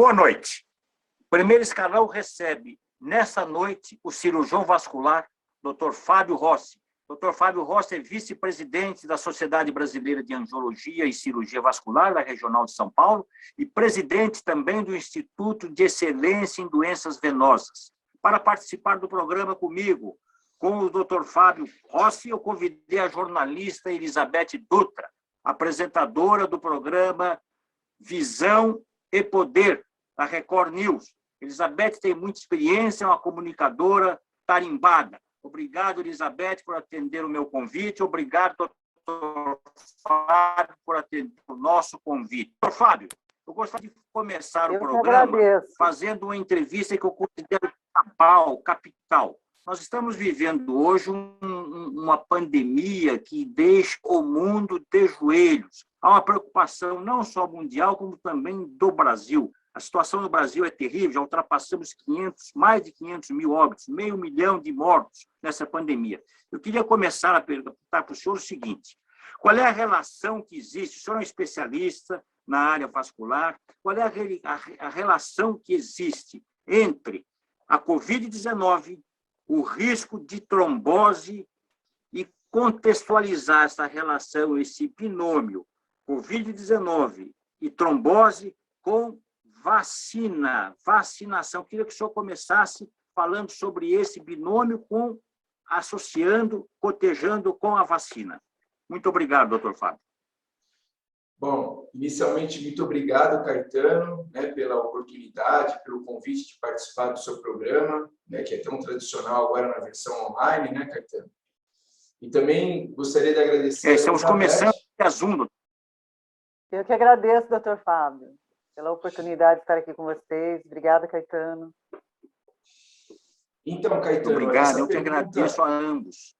Boa noite. O primeiro escalão recebe, nessa noite, o cirurgião vascular, Dr. Fábio Rossi. Dr. Fábio Rossi é vice-presidente da Sociedade Brasileira de Angiologia e Cirurgia Vascular da Regional de São Paulo e presidente também do Instituto de Excelência em Doenças Venosas. Para participar do programa comigo, com o Dr. Fábio Rossi, eu convidei a jornalista Elizabeth Dutra, apresentadora do programa Visão e Poder, da Record News. Elizabeth tem muita experiência, é uma comunicadora tarimbada. Obrigado, Elizabeth, por atender o meu convite. Obrigado, doutor Fábio, por atender o nosso convite. Doutor Fábio, eu gostaria de começar o programa fazendo uma entrevista que eu considero capital. Nós estamos vivendo hoje uma pandemia que deixa o mundo de joelhos. Há uma preocupação não só mundial, como também do Brasil. A situação no Brasil é terrível, já ultrapassamos mais de 500 mil óbitos, 500 mil de mortos nessa pandemia. Eu queria começar a perguntar para o senhor o seguinte: qual é a relação que existe? O senhor é um especialista na área vascular, qual é a relação que existe entre a Covid-19, o risco de trombose e contextualizar essa relação, esse binômio, Covid-19 e trombose com vacinação. Queria que o senhor começasse falando sobre esse binômio, associando, cotejando com a vacina. Muito obrigado, doutor Fábio. Bom, inicialmente, muito obrigado, Caetano, pela oportunidade, pelo convite de participar do seu programa, que é tão tradicional agora na versão online, Caetano? E também gostaria de agradecer... Estamos começando a Zoom. Eu que agradeço, doutor Fábio, pela oportunidade de estar aqui com vocês. Obrigada, Caetano. Então, Caetano... Obrigado, eu que agradeço a ambos.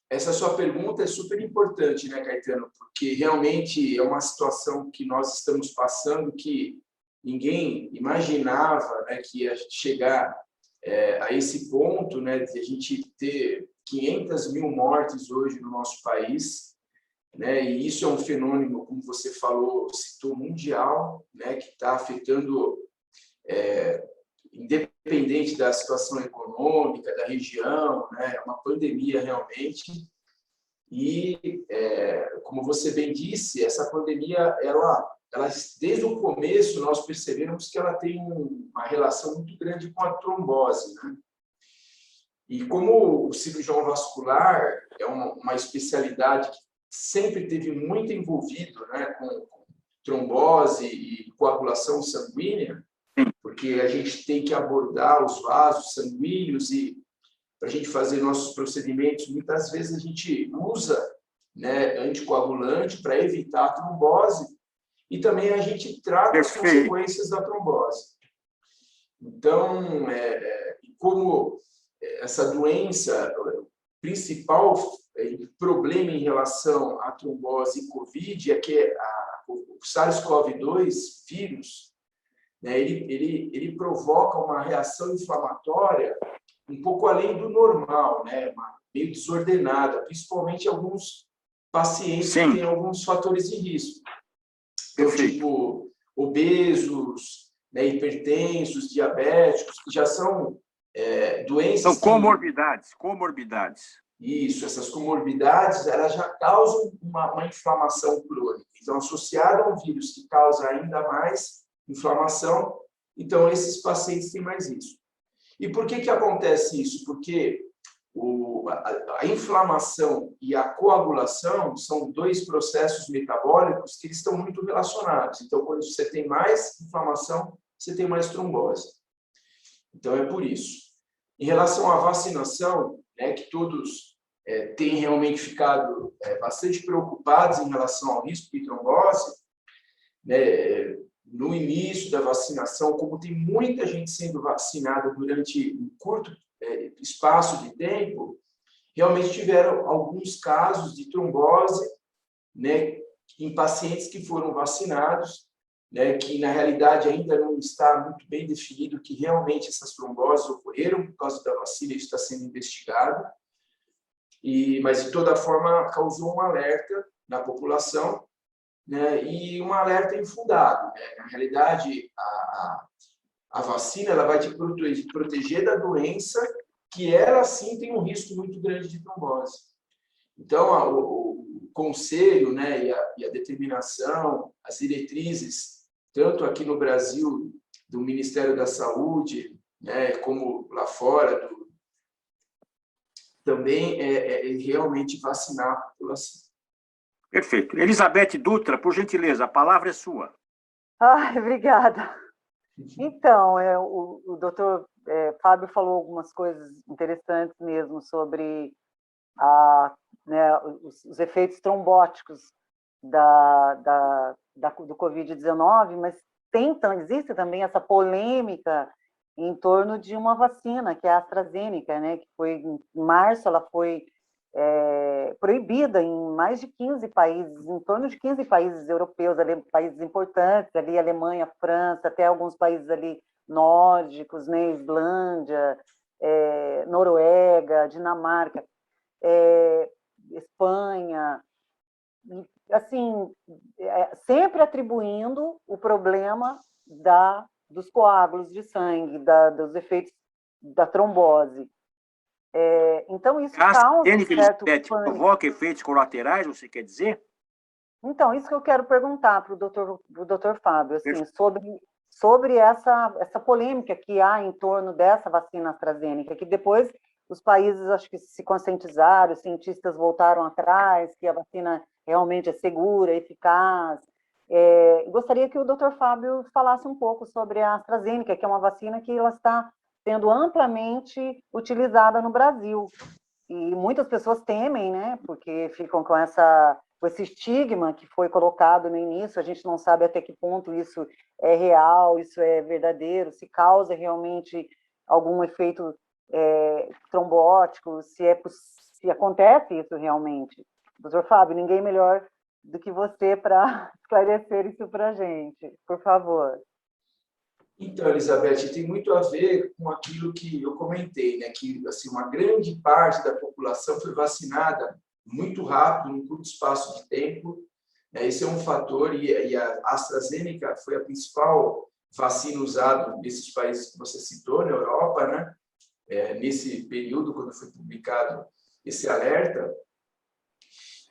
Essa sua pergunta é super importante, Caetano? Porque realmente é uma situação que nós estamos passando que ninguém imaginava que ia chegar a esse ponto, de a gente ter 500 mil mortes hoje no nosso país, e isso é um fenômeno, como você falou, citou, mundial, que está afetando, independente da situação econômica, da região, é uma pandemia realmente. E, como você bem disse, essa pandemia, ela, desde o começo, nós percebemos que ela tem uma relação muito grande com a trombose. E como o cirurgião vascular é uma especialidade que sempre teve muito envolvido com trombose e coagulação sanguínea, porque a gente tem que abordar os vasos sanguíneos e, para a gente fazer nossos procedimentos, muitas vezes a gente usa anticoagulante para evitar a trombose e também a gente trata as consequências da trombose. Então, como essa doença, o principal problema em relação à trombose e Covid é que o SARS-CoV-2 vírus, ele provoca uma reação inflamatória um pouco além do normal, meio desordenada, principalmente alguns pacientes que têm alguns fatores de risco. Então, tipo, obesos, hipertensos, diabéticos, que já são doenças... São comorbidades. Isso, essas comorbidades, elas já causam uma inflamação crônica. Então, associada a um vírus que causa ainda mais inflamação, então esses pacientes têm mais isso. E por que acontece isso? Porque a inflamação e a coagulação são dois processos metabólicos que estão muito relacionados. Então, quando você tem mais inflamação, você tem mais trombose. Então, é por isso. Em relação à vacinação, que todos têm realmente ficado bastante preocupados em relação ao risco de trombose, no início da vacinação, como tem muita gente sendo vacinada durante um curto espaço de tempo, realmente tiveram alguns casos de trombose em pacientes que foram vacinados, que na realidade ainda não está muito bem definido que realmente essas tromboses ocorreram por causa da vacina, isso está sendo investigado, mas de toda forma causou um alerta na população, né, e um alerta infundado, né? Na realidade, a vacina ela vai te proteger da doença que ela, sim, tem um risco muito grande de trombose. Então, o conselho, né, e a determinação, as diretrizes, tanto aqui no Brasil, do Ministério da Saúde, né, como lá fora, também é realmente vacinar a população. Perfeito. Elizabeth Dutra, por gentileza, a palavra é sua. Ai, obrigada. Então, o doutor Fábio falou algumas coisas interessantes mesmo sobre né, os efeitos trombóticos do Covid-19, mas existe também essa polêmica em torno de uma vacina, que é a AstraZeneca, né, que foi em março, ela foi proibida em mais de 15 países, em torno de 15 países europeus, países importantes, ali Alemanha, França, até alguns países ali nórdicos, né, Islândia, Noruega, Dinamarca, Espanha, assim, sempre atribuindo o problema dos coágulos de sangue, dos efeitos da trombose. Então, isso causa um certo pânico. Provoca efeitos colaterais, você quer dizer? Então, isso que eu quero perguntar para o doutor Fábio, assim, sobre essa polêmica que há em torno dessa vacina AstraZeneca, que depois os países, acho que se conscientizaram, os cientistas voltaram atrás, que a vacina realmente é segura, eficaz. Gostaria que o doutor Fábio falasse um pouco sobre a AstraZeneca, que é uma vacina que ela está sendo amplamente utilizada no Brasil. E muitas pessoas temem, né, porque ficam com esse estigma que foi colocado no início, a gente não sabe até que ponto isso é real, isso é verdadeiro, se causa realmente algum efeito trombótico, se acontece isso realmente. Doutor Fábio, ninguém melhor do que você para esclarecer isso para a gente, por favor. Então, Elizabeth, tem muito a ver com aquilo que eu comentei, né? Que assim, uma grande parte da população foi vacinada muito rápido, num curto espaço de tempo. Esse é um fator, e a AstraZeneca foi a principal vacina usada nesses países que você citou, na Europa, né? Nesse período, quando foi publicado esse alerta.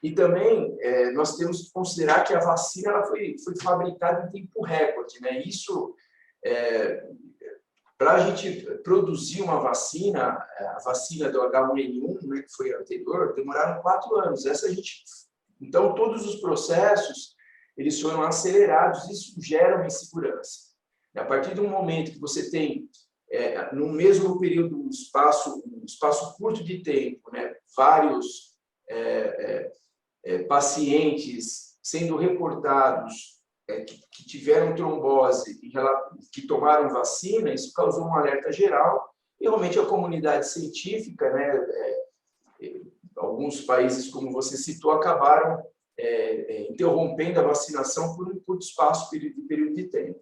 E também nós temos que considerar que a vacina ela foi fabricada em tempo recorde, né? Isso, para a gente produzir uma vacina, a vacina do H1N1, né, que foi a anterior, demoraram 4 anos. Então, todos os processos eles foram acelerados, isso gera uma insegurança. A partir do momento que você tem, no mesmo período, um espaço curto de tempo, né, vários pacientes sendo reportados que tiveram trombose e que tomaram vacina, isso causou um alerta geral, e realmente a comunidade científica, né, alguns países, como você citou, acabaram interrompendo a vacinação por um curto espaço de período de tempo.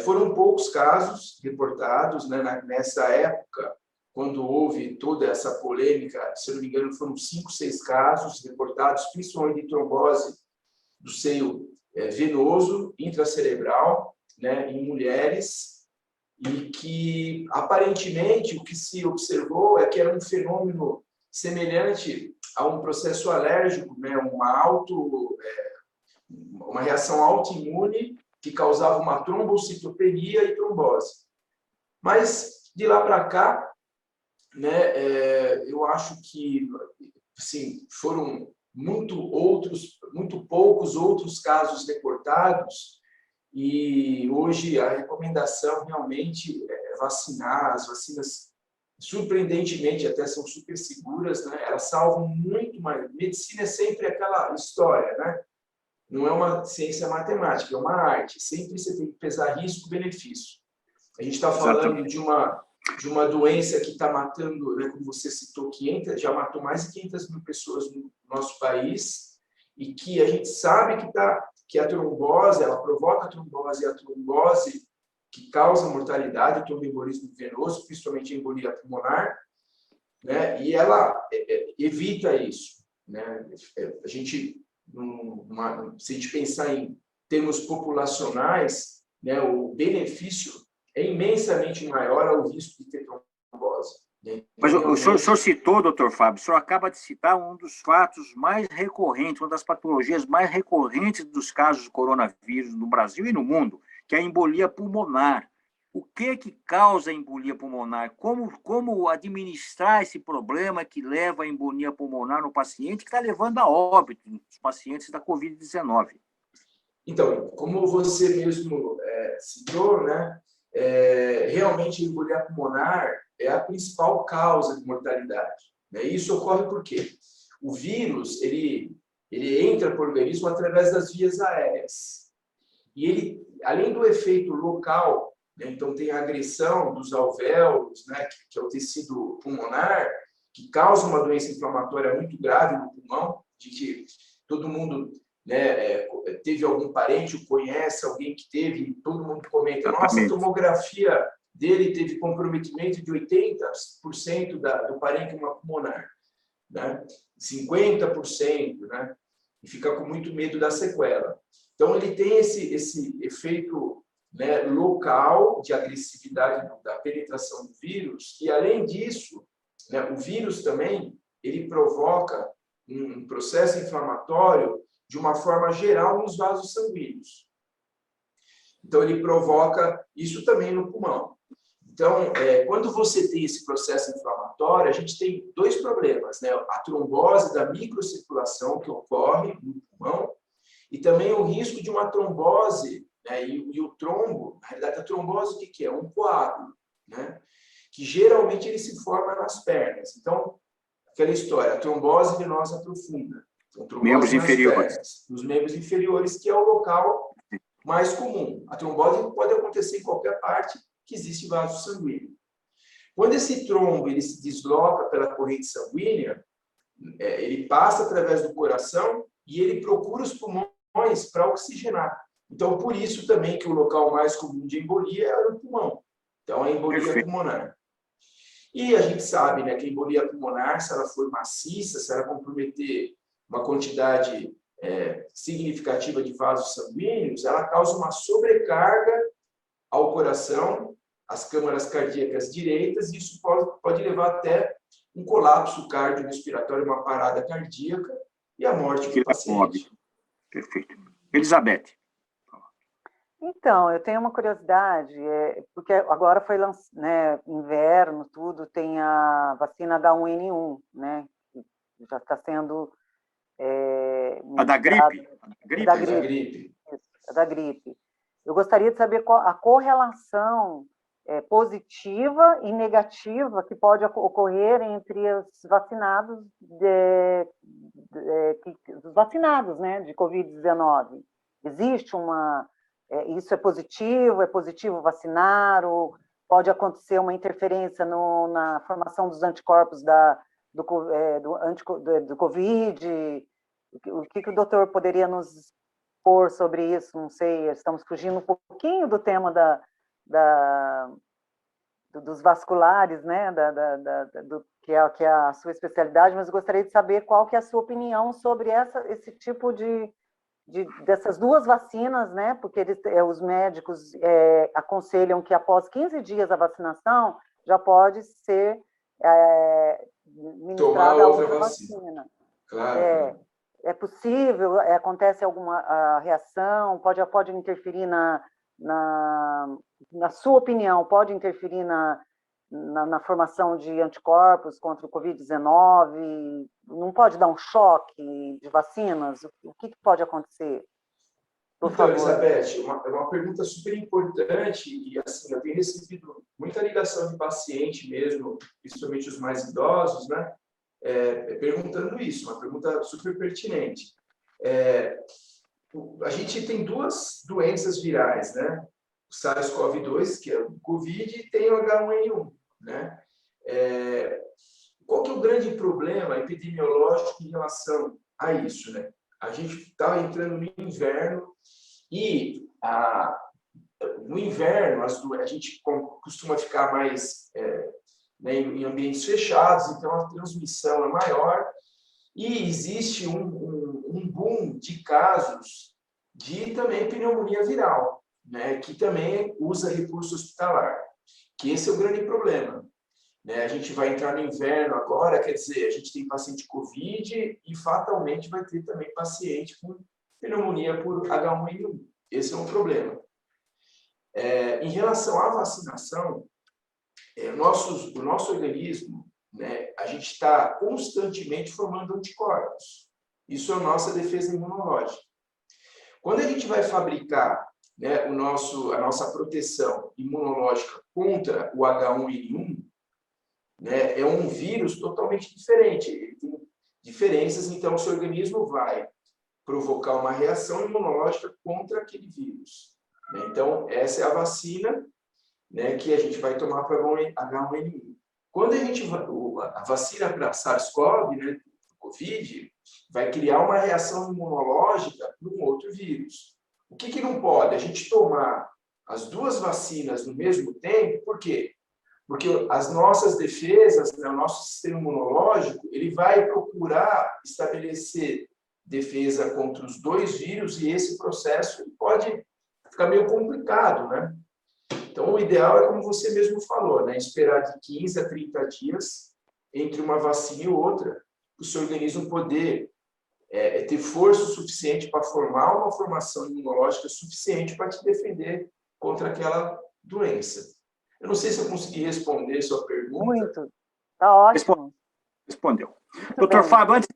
Foram poucos casos reportados, né, nessa época, quando houve toda essa polêmica, se eu não me engano, foram 5, 6 casos reportados, principalmente de trombose do seio venoso, intracerebral, né, em mulheres, e que, aparentemente, o que se observou é que era um fenômeno semelhante a um processo alérgico, né, uma reação autoimune que causava uma trombocitopenia e trombose. Mas, de lá para cá, né, eu acho que assim, foram muito poucos outros casos reportados, e hoje a recomendação realmente é vacinar. As vacinas, surpreendentemente, até são super seguras, né? Elas salvam muito mais. Medicina é sempre aquela história, né? Não é uma ciência matemática, é uma arte. Sempre você tem que pesar risco-benefício. A gente está falando de uma doença que está matando, né, como você citou, já matou mais de 500 mil pessoas no nosso país, e que a gente sabe que a trombose, ela provoca a trombose, e a trombose que causa mortalidade, o tromboembolismo venoso, principalmente a embolia pulmonar, né, e ela evita isso, né? A gente se a gente pensar em termos populacionais, né, o benefício é imensamente maior ao risco de ter trombose. Né? Mas o senhor citou, doutor Fábio, o senhor acaba de citar um dos fatos mais recorrentes, uma das patologias mais recorrentes dos casos de coronavírus no Brasil e no mundo, que é a embolia pulmonar. O que causa a embolia pulmonar? Como administrar esse problema que leva à embolia pulmonar no paciente, que está levando a óbito os pacientes da Covid-19? Então, como você mesmo citou, né, realmente a embolia pulmonar é a principal causa de mortalidade. Né? Isso ocorre por quê? O vírus, ele entra para o organismo através das vias aéreas. E ele, além do efeito local, né, então tem a agressão dos alvéolos, né, que é o tecido pulmonar, que causa uma doença inflamatória muito grave no pulmão, de que todo mundo, né, teve algum parente ou conhece alguém que teve, todo mundo comenta, nossa, a tomografia dele teve comprometimento de 80% do parênquima pulmonar, né? 50%, né? E fica com muito medo da sequela. Então, ele tem esse efeito, né, local de agressividade da penetração do vírus, e, além disso, né, o vírus também ele provoca um processo inflamatório de uma forma geral nos vasos sanguíneos. Então, ele provoca isso também no pulmão. Então, quando você tem esse processo inflamatório, a gente tem dois problemas, né? A trombose da microcirculação que ocorre no pulmão e também o risco de uma trombose, né? E o trombo, na realidade, a trombose o que é? Um coágulo, né? Que geralmente ele se forma nas pernas. Então, aquela história, a trombose venosa profunda. Então, membros inferiores. Pernas, nos membros inferiores, que é o local mais comum. A trombose pode acontecer em qualquer parte que existe vaso sanguíneo. Quando esse trombo ele se desloca pela corrente sanguínea, ele passa através do coração e ele procura os pulmões para oxigenar. Então, por isso também que o local mais comum de embolia é o pulmão. Então, a embolia pulmonar. E a gente sabe, né, que a embolia pulmonar, se ela for maciça, se ela comprometer uma quantidade significativa de vasos sanguíneos, ela causa uma sobrecarga ao coração, às câmaras cardíacas direitas, e isso pode levar até um colapso cardiorrespiratório, uma parada cardíaca e a morte do paciente. Perfeito. Elizabeth. Então, eu tenho uma curiosidade, porque agora foi né, inverno, tudo, tem a vacina H1N1, né, que já está sendo... a da gripe? Da gripe. Isso, a da gripe. Eu gostaria de saber qual a correlação positiva e negativa que pode ocorrer entre os vacinados, dos vacinados, né, de Covid-19. Existe uma... isso é positivo vacinar, ou pode acontecer uma interferência na formação dos anticorpos do Covid? O que o doutor poderia nos pôr sobre isso? Não sei, estamos fugindo um pouquinho do tema dos vasculares, né, que é a sua especialidade, mas eu gostaria de saber qual que é a sua opinião sobre esse tipo dessas duas vacinas, né, porque os médicos aconselham que após 15 dias da vacinação já pode ser ministrada a outra vacina. Claro. É possível? Acontece alguma reação? Pode interferir na sua opinião, pode interferir na formação de anticorpos contra o Covid-19? Não pode dar um choque de vacinas? O que pode acontecer? Por favor. Elizabeth, é uma pergunta super importante e, assim, eu tenho recebido muita ligação de paciente mesmo, principalmente os mais idosos, né? Perguntando isso, uma pergunta super pertinente. A gente tem duas doenças virais, né? O SARS-CoV-2, que é o Covid, e tem o H1N1, né? Qual que é o grande problema epidemiológico em relação a isso, né? A gente está entrando no inverno e no inverno a gente costuma ficar mais né, em ambientes fechados, então a transmissão é maior e existe um um boom de casos de também pneumonia viral, né, que também usa recurso hospitalar, que esse é o grande problema. Né? A gente vai entrar no inverno agora, quer dizer, a gente tem paciente COVID e fatalmente vai ter também paciente com pneumonia por H1N1. Esse é um problema. Em relação à vacinação, o nosso organismo, né, a gente está constantemente formando anticorpos. Isso é a nossa defesa imunológica. Quando a gente vai fabricar, né, a nossa proteção imunológica contra o H1N1, né, é um vírus totalmente diferente. Ele tem diferenças, então o seu organismo vai provocar uma reação imunológica contra aquele vírus. Né? Então, essa é a vacina, né, que a gente vai tomar para H1N1. Quando a vacina para SARS-CoV, né, COVID, vai criar uma reação imunológica para um outro vírus. O que não pode? A gente tomar as duas vacinas no mesmo tempo, por quê? Porque as nossas defesas, né, o nosso sistema imunológico, ele vai procurar estabelecer defesa contra os dois vírus e esse processo pode ficar meio complicado, né? Então, o ideal é, como você mesmo falou, né, esperar de 15 a 30 dias entre uma vacina e outra, para o seu organismo poder ter força suficiente para formar uma formação imunológica suficiente para te defender contra aquela doença. Eu não sei se eu consegui responder sua pergunta. Muito. Está ótimo. Respondeu. Muito Doutor bem. Fábio, antes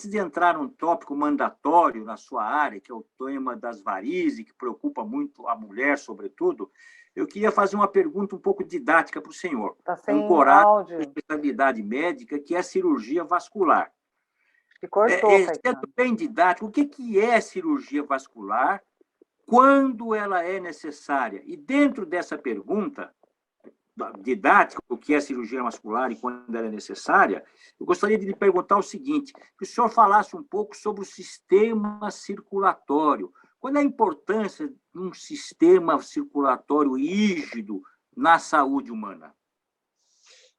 de entrar num tópico mandatório na sua área, que é o tema das varizes, que preocupa muito a mulher, sobretudo, eu queria fazer uma pergunta um pouco didática para o senhor. Está sem Ancorado áudio. na especialidade médica, que é a cirurgia vascular. Se cortou, Sendo Caetano. bem didático, o que é cirurgia vascular, quando ela é necessária? E dentro dessa pergunta didática, o que é cirurgia vascular e quando ela é necessária, eu gostaria de lhe perguntar o seguinte, que o senhor falasse um pouco sobre o sistema circulatório. Qual é a importância de um sistema circulatório rígido na saúde humana?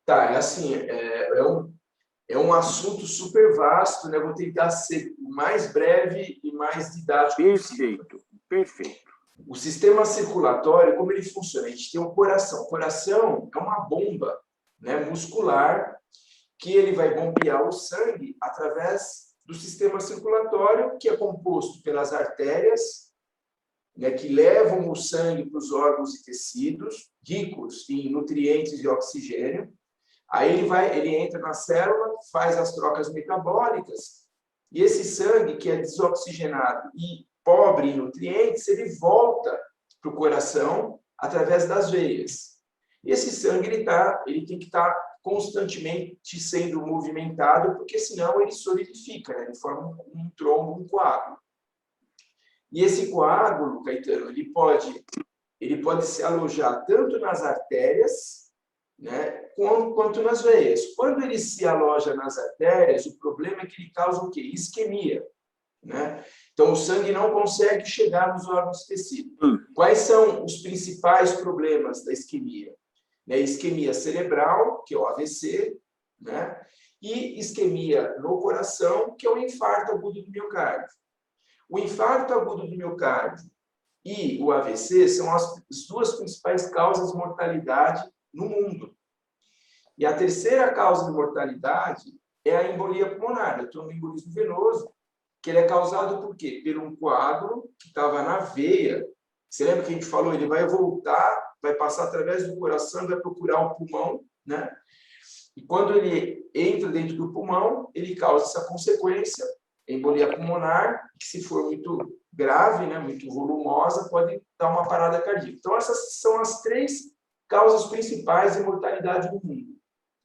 Tá, assim, é um assunto super vasto, né? Vou tentar ser o mais breve e mais didático possível. Perfeito. O sistema circulatório, como ele funciona? A gente tem um coração. O coração é uma bomba, né, muscular que ele vai bombear o sangue através do sistema circulatório, que é composto pelas artérias, né, que levam o sangue para os órgãos e tecidos, ricos em nutrientes e oxigênio. Aí ele entra na célula, faz as trocas metabólicas, e esse sangue, que é desoxigenado e pobre em nutrientes, ele volta para o coração através das veias. Esse sangue ele tem que estar constantemente sendo movimentado, porque senão ele solidifica, né? Ele forma um trombo, um coágulo. E esse coágulo, Caetano, ele pode se alojar tanto nas artérias, né, quanto nas veias. Quando ele se aloja nas artérias, o problema é que ele causa o quê? Isquemia. Né? Então, o sangue não consegue chegar nos órgãos e tecidos. Quais são os principais problemas da isquemia? Né? Isquemia cerebral, que é o AVC, né? E isquemia no coração, que é o infarto agudo do miocárdio. O infarto agudo do miocárdio e o AVC são as duas principais causas de mortalidade no mundo. E a terceira causa de mortalidade é a embolia pulmonar, o tromboembolismo venoso, que ele é causado por quê? Por um coágulo que estava na veia. Você lembra que a gente falou? Ele vai voltar, vai passar através do coração, vai procurar o pulmão, né? E quando ele entra dentro do pulmão, ele causa essa consequência, embolia pulmonar, que se for muito grave, né, muito volumosa, pode dar uma parada cardíaca. Então, essas são as três causas principais de mortalidade no mundo.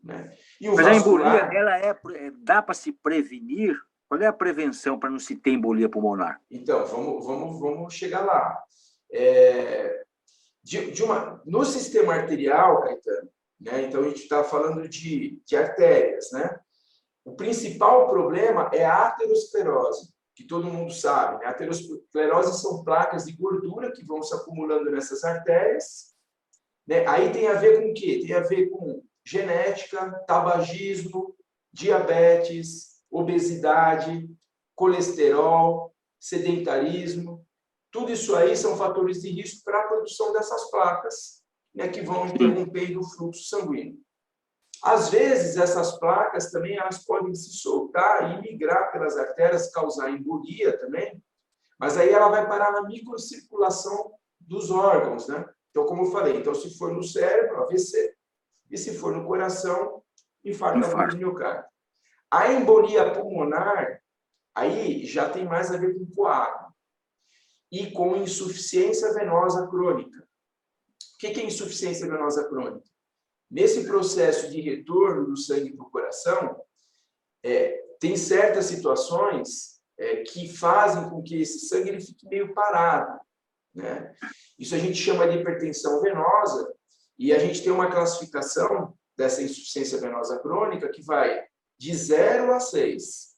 Né? E o Mas vascular, a embolia, dá para se prevenir? Qual é a prevenção para não se ter embolia pulmonar? Então, vamos chegar lá. No sistema arterial, Caetano, né? Então a gente está falando de artérias, né? O principal problema é a aterosclerose, que todo mundo sabe. Né? A aterosclerose são placas de gordura que vão se acumulando nessas artérias. Né? Aí tem a ver com o quê? Tem a ver com genética, tabagismo, diabetes, obesidade. colesterol, sedentarismo. Tudo isso aí são fatores de risco para a produção dessas placas, né, que vão interrompendo o fluxo sanguíneo. Às vezes, essas placas também elas podem se soltar e migrar pelas artérias, causar embolia também, mas aí ela vai parar na microcirculação dos órgãos, né? Então, como eu falei, então, se for no cérebro, AVC, e se for no coração, infarto agudo do miocárdio. A embolia pulmonar, aí já tem mais a ver com coágulo e com insuficiência venosa crônica. O que é insuficiência venosa crônica? Nesse processo de retorno do sangue para o coração, tem certas situações que fazem com que esse sangue ele fique meio parado, né? Isso a gente chama de hipertensão venosa, e a gente tem uma classificação dessa insuficiência venosa crônica que vai de 0 a 6.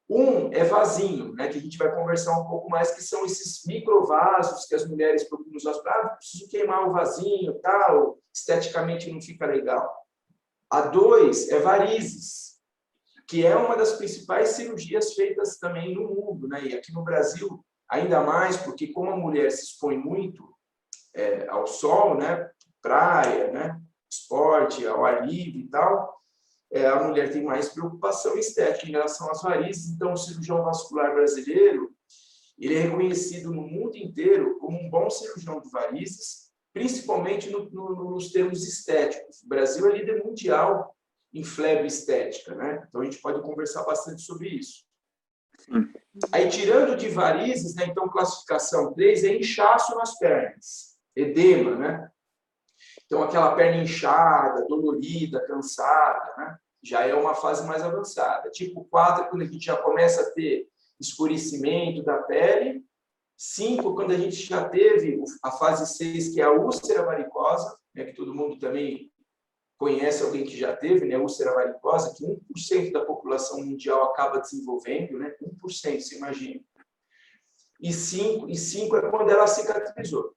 1 é vasinho, né, que a gente vai conversar um pouco mais, que são esses microvasos que as mulheres procuram nos hospitais, preciso queimar o vasinho, tal, esteticamente não fica legal. A 2 é varizes, que é uma das principais cirurgias feitas também no mundo, né? E aqui no Brasil, ainda mais, porque como a mulher se expõe muito ao sol, né? Praia, né? Esporte, ao ar livre e tal, a mulher tem mais preocupação estética em relação às varizes. Então, o cirurgião vascular brasileiro, ele é reconhecido no mundo inteiro como um bom cirurgião de varizes, principalmente nos termos estéticos. O Brasil é líder mundial em flebo estética, né? Então, a gente pode conversar bastante sobre isso. Sim. Aí, tirando de varizes, né? Então, classificação 3 é inchaço nas pernas, edema, né? Então, aquela perna inchada, dolorida, cansada, né? Já é uma fase mais avançada. Tipo 4 é quando a gente já começa a ter escurecimento da pele. 5, quando a gente já teve a fase 6, que é a úlcera varicosa, né? Que todo mundo também conhece alguém que já teve, né? Úlcera varicosa, que 1% da população mundial acaba desenvolvendo, né? 1%, você imagina. E 5 é quando ela cicatrizou.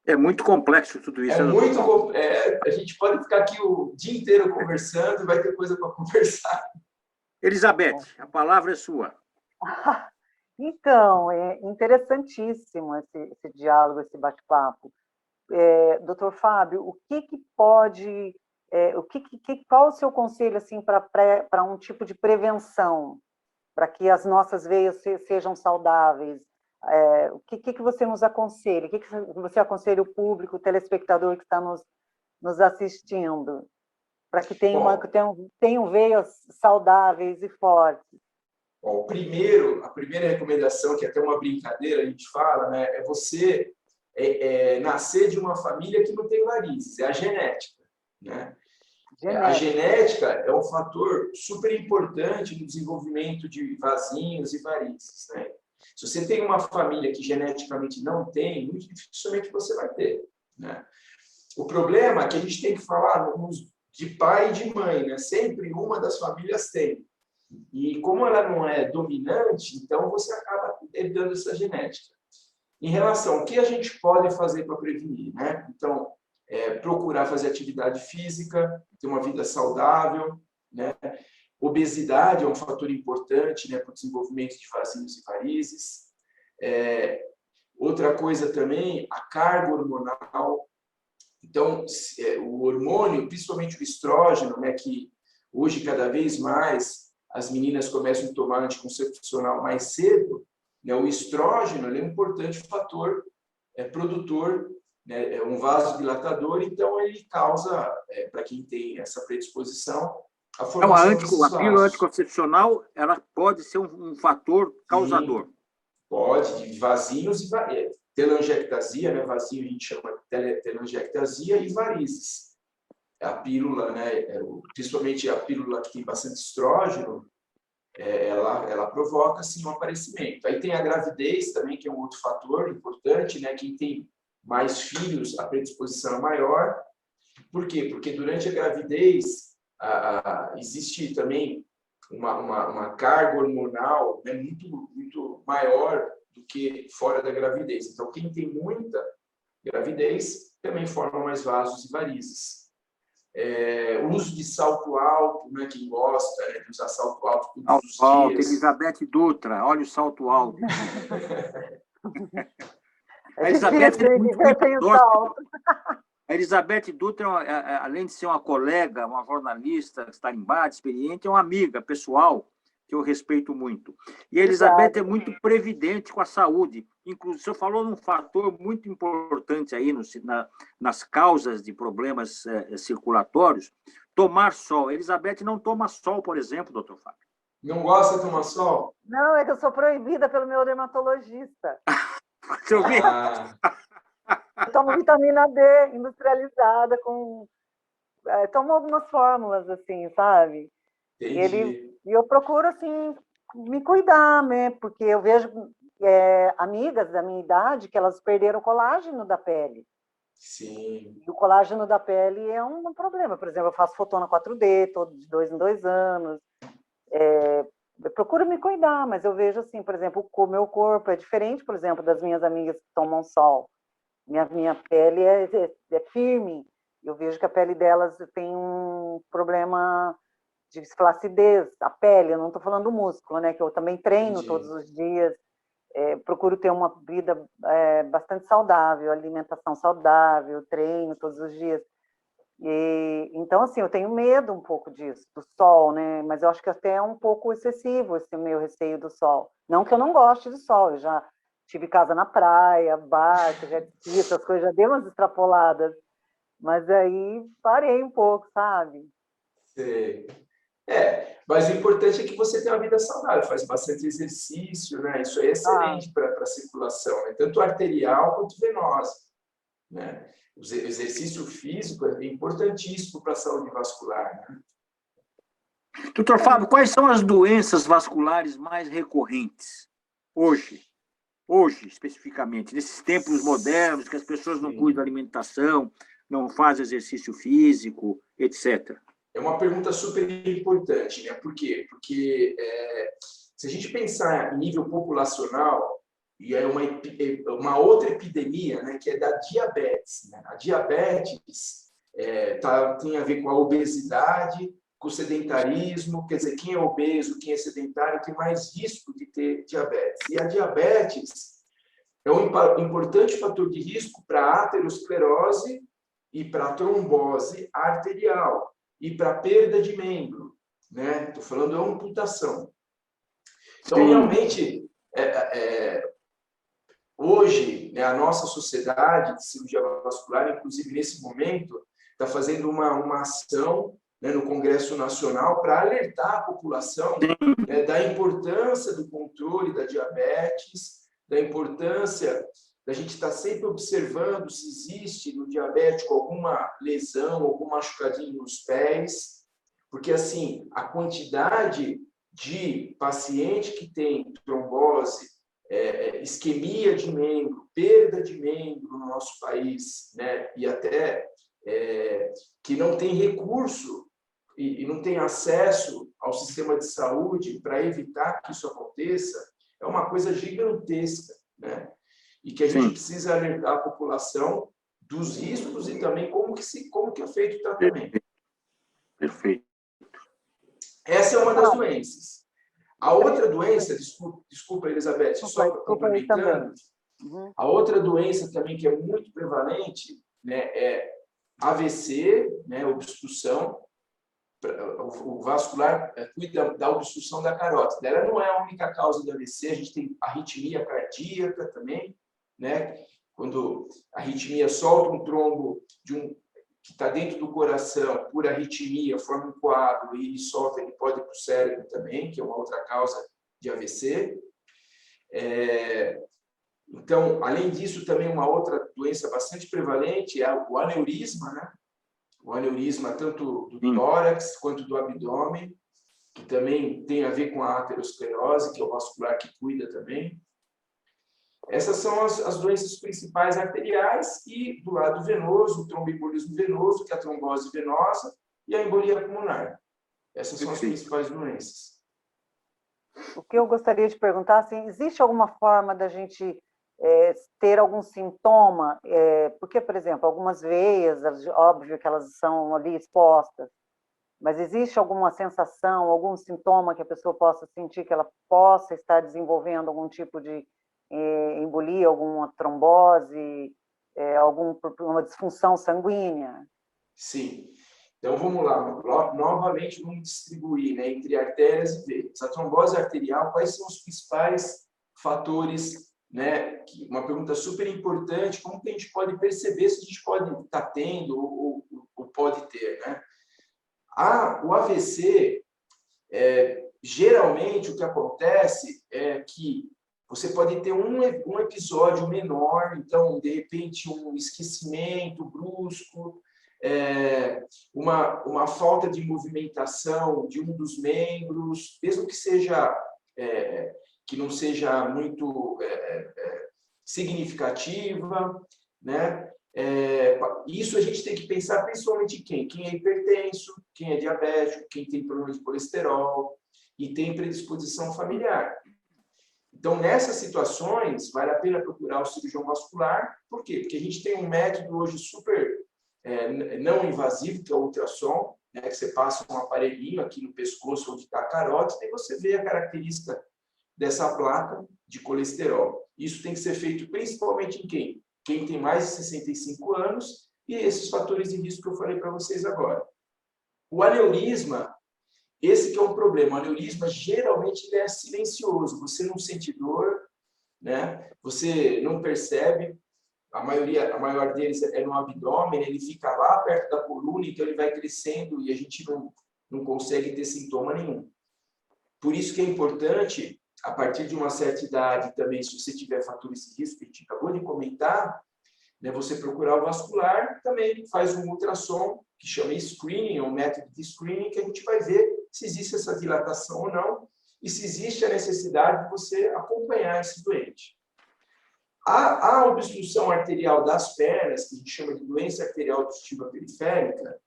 É muito complexo tudo isso. A gente pode ficar aqui o dia inteiro conversando, vai ter coisa para conversar. Elizabeth, a palavra é sua. Então, é interessantíssimo esse diálogo, esse bate-papo. Doutor Fábio, o que pode... qual o seu conselho assim, para um tipo de prevenção, para que as nossas veias sejam saudáveis? O que você nos aconselha? O que você aconselha o público, o telespectador que está nos assistindo, para que tenham veias saudáveis e fortes? Bom, a primeira recomendação, que é até uma brincadeira, a gente fala, né, é você nascer de uma família que não tem varizes, é a genética, né? A genética é um fator super importante no desenvolvimento de vasinhos e varizes, né? Se você tem uma família que geneticamente não tem, muito dificilmente você vai ter, né? O problema é que a gente tem que falar de pai e de mãe, né? Sempre uma das famílias tem. E como ela não é dominante, então você acaba herdando essa genética. Em relação ao que a gente pode fazer para prevenir, né? Então, procurar fazer atividade física, ter uma vida saudável, né? Obesidade é um fator importante, né, para o desenvolvimento de vasinhos e varizes. Outra coisa também, a carga hormonal. Então, o hormônio, principalmente o estrógeno, né, que hoje cada vez mais as meninas começam a tomar anticoncepcional mais cedo, né, o estrógeno é um importante fator produtor, né, é um vasodilatador, então ele causa, para quem tem essa predisposição, a formação desses vasos. A pílula anticoncepcional, ela pode ser um fator causador. Sim, pode, de vasinhos e telangiectasia, né? Vasinho a gente chama de telangiectasia, e varizes. A pílula, né? Principalmente a pílula que tem bastante estrógeno, ela provoca assim, um aparecimento. Aí tem a gravidez também, que é um outro fator importante, né? Quem tem mais filhos, a predisposição é maior. Por quê? Porque durante a gravidez existe também uma carga hormonal, né, muito maior do que fora da gravidez. Então, quem tem muita gravidez também forma mais vasos e varizes. o uso de salto alto, né? Quem gosta, né, de usar salto alto todos os Alto, dias. Elizabeth Dutra, olha o salto alto. É A Elizabeth difícil é muito viver sem o sol. A Elizabeth Dutra, além de ser uma colega, uma jornalista tarimbada, experiente, é uma amiga pessoal que eu respeito muito. E a Elizabeth é muito previdente com a saúde. Inclusive, o senhor falou num fator muito importante aí nas causas de problemas circulatórios, tomar sol. A Elizabeth não toma sol, por exemplo, doutor Fábio. Não gosta de tomar sol? Não, é que eu sou proibida pelo meu dermatologista. Você ouviu? Eu tomo vitamina D industrializada tomo algumas fórmulas, assim, sabe? Entendi. E eu procuro, assim, me cuidar, né? Porque eu vejo amigas da minha idade que elas perderam o colágeno da pele. Sim. E o colágeno da pele é um problema. Por exemplo, eu faço fotona 4D, todo de 2 em 2 anos. Eu procuro me cuidar, mas eu vejo, assim, por exemplo, o meu corpo é diferente, por exemplo, das minhas amigas que tomam sol. Minha pele é firme. Eu vejo que a pele delas tem um problema de flacidez, a pele, eu não estou falando do músculo, né? Que eu também treino todos os dias, procuro ter uma vida bastante saudável, alimentação saudável, treino todos os dias. Então, assim, eu tenho medo um pouco disso, do sol, né? Mas eu acho que até é um pouco excessivo esse meu receio do sol. Não que eu não goste de sol, eu já tive casa na praia, barco, jet ski, essas coisas, já dei umas extrapoladas. Mas aí parei um pouco, sabe? Sei. Mas o importante é que você tenha uma vida saudável, faz bastante exercício, né? Isso é excelente para a circulação, né? Tanto arterial quanto venosa, né? O exercício físico é importantíssimo para a saúde vascular, né? Doutor Fábio, quais são as doenças vasculares mais recorrentes hoje, especificamente, nesses tempos modernos, que as pessoas não cuidam da alimentação, não fazem exercício físico, etc.? É uma pergunta super importante, né? Por quê? Porque se a gente pensar em nível populacional, e é uma outra epidemia, né, que é da diabetes, né? A diabetes tem a ver com a obesidade, com o sedentarismo, quer dizer, quem é obeso, quem é sedentário tem mais risco de ter diabetes. E a diabetes é um importante fator de risco para a aterosclerose e para a trombose arterial e para a perda de membro, né? Estou falando de amputação. Então, realmente, hoje, né, a nossa sociedade de cirurgia vascular, inclusive nesse momento, está fazendo uma ação, né, no Congresso Nacional para alertar a população, né, da importância do controle da diabetes, da importância da gente estar sempre observando se existe no diabético alguma lesão, algum machucadinho nos pés, porque assim, a quantidade de paciente que tem trombose, isquemia de membro, perda de membro no nosso país, né, e até que não tem recurso e não tem acesso ao sistema de saúde para evitar que isso aconteça, é uma coisa gigantesca, né? E que a gente precisa alertar a população dos riscos e também como que é feito o tratamento. Perfeito. Essa é uma das doenças. A outra doença, desculpa Elizabeth, só complementando, a outra doença também que é muito prevalente, né, é AVC, né, obstrução. O vascular cuida da obstrução da carótida. Ela não é a única causa do AVC, a gente tem arritmia cardíaca também, né? Quando a arritmia solta um trombo que está dentro do coração, por arritmia, forma um coágulo e ele solta, ele pode ir para o cérebro também, que é uma outra causa de AVC. Então, além disso, também uma outra doença bastante prevalente é o aneurisma, né? O aneurisma tanto do tórax quanto do abdômen, que também tem a ver com a aterosclerose, que é o vascular que cuida também. Essas são as doenças principais arteriais e, do lado venoso, o tromboembolismo venoso, que é a trombose venosa, e a embolia pulmonar. Essas são as principais doenças. O que eu gostaria de perguntar, assim, existe alguma forma da gente ter algum sintoma, porque, por exemplo, algumas veias, óbvio que elas são ali expostas, mas existe alguma sensação, algum sintoma que a pessoa possa sentir que ela possa estar desenvolvendo algum tipo de embolia, alguma trombose, alguma disfunção sanguínea? Sim. Então, vamos lá. Novamente, vamos distribuir, né, entre artérias e veias. A trombose arterial, quais são os principais fatores, né? Uma pergunta super importante, como que a gente pode perceber se a gente pode estar tendo ou pode ter, né? O AVC, geralmente, o que acontece é que você pode ter um episódio menor, então, de repente, um esquecimento brusco, uma falta de movimentação de um dos membros, mesmo que seja que não seja muito significativa, né? Isso a gente tem que pensar principalmente quem é hipertenso, quem é diabético, quem tem problema de colesterol e tem predisposição familiar. Então, nessas situações, vale a pena procurar o cirurgião vascular. Por quê? Porque a gente tem um método hoje super não invasivo, que é o ultrassom, né, que você passa um aparelhinho aqui no pescoço onde está a carótida e você vê a característica dessa placa de colesterol. Isso tem que ser feito principalmente em quem? Quem tem mais de 65 anos e esses fatores de risco que eu falei para vocês agora. O aneurisma, esse que é um problema. O aneurisma, geralmente, ele é silencioso. Você não sente dor, né? Você não percebe. A maior deles é no abdômen, ele fica lá perto da coluna, então ele vai crescendo e a gente não consegue ter sintoma nenhum. Por isso que é importante, a partir de uma certa idade também, se você tiver fatores de risco, que a gente acabou de comentar, né, você procurar o vascular, também faz um ultrassom, que chama screening, um método de screening, que a gente vai ver se existe essa dilatação ou não, e se existe a necessidade de você acompanhar esse doente. A obstrução arterial das pernas, que a gente chama de doença arterial obstrutiva periférica,